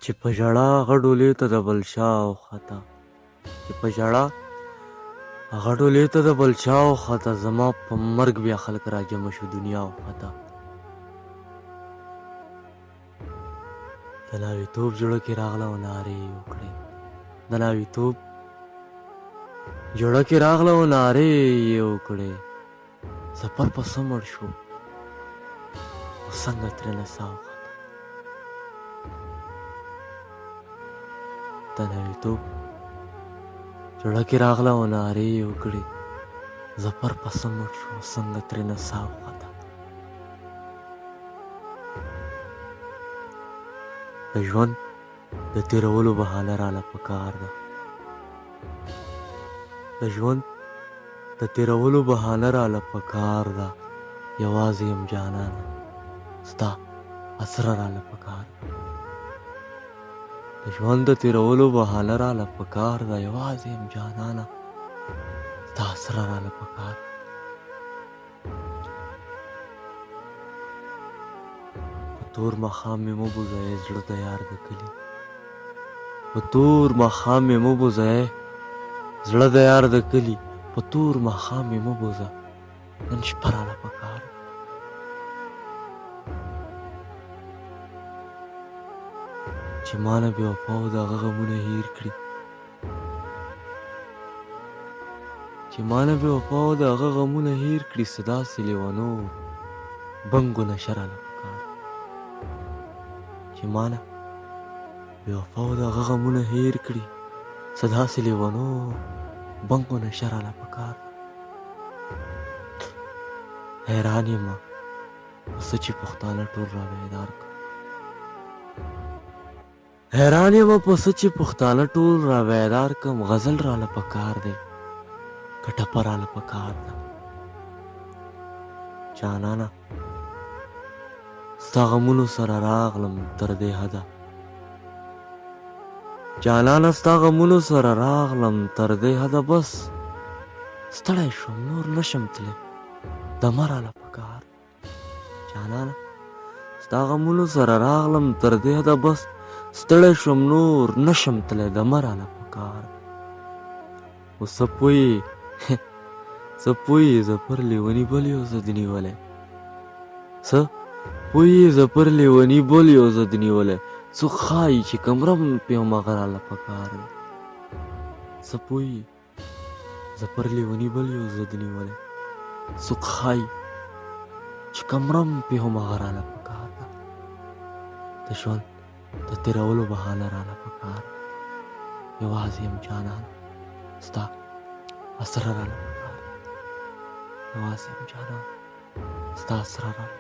چې په ژړا هغه ډولې ته د بل چا وخته چې په ژړا هغه ډولې ته د بل چا وخته زما په مرګ بیا خلک راجمع شو دنیا وخته د ناویتوب زړه کې راغله او نارې یې وکړې د ناویتوب زړه کې راغله او نارې یې وکړې سفر په څه مړ شو او څنګه ترېنه ساه وخته د ناویتوب زړه کې راغله او نارې یې وکړې ظفر په څه مړ شو څنګه ترېنه ساه وخته د ژوند د تېرولو بهانه راله پکار ده د ژوند د تېرولو بهانه راله پکار ده یوازې یم جانانه ستا اسره راله پکار ده د ژوند د تېرولو بهانه راله پکار ده یوازې یم جانانه ستا اسره راله پکار ده په تور ماښام مې مه بوځئ زړه د یار د کلي په تور ماښام مې مه بوځئ زړه د یار د کلي په تور ماښام مې مه بوځه نن شپه راله پکار ده چې ما نه بې وفاو د هغه غمونه هېر کړي چې ما نه بې وفاو د هغه غمونه هېر کړي څه داسې لیونو بنګو نشه راله پکار ده چې ما نه بې وفاو د هغه غمونه هېر کړي څه داسې لیونو بنګو نشه راله پکار ده حیران یمه په څه چې پښتانه ټول راویدار کړه حیران یمه په څه چې پښتانه ټول راویدار کم غزل راله پکار دی که ټپه راله پکار ده جانانه ستا غمونو سره راغلم تر دې حده جانانه ستا غمونو سره راغلم تر دې حده بس ستړی شوم نور نشم تللی دمه راله پکار جانانه ستا غمونو سره راغلم تر دې حده بس ستړی شوم نور نشم تللی دمه راله پکار خو څه پوهېږې څه پوهېږې ظفر لیوني بل یو زه دې نیولی څه پوهېږې ظفر لیوني بل یو زه دې نیولی څوک ښایي چې کمرم پې هماغه راله پکار دی څه پوهېږې ظفر لیوني بل یو زه دې نیولی څوک ښایي چې کمرم پې هماغه راله پکار ده د ژوند د تېرولو بهانه راله پکار ده یوازې یم جانان ستا اسره راله پکار ده یوازې یم جانان ستا اسره راله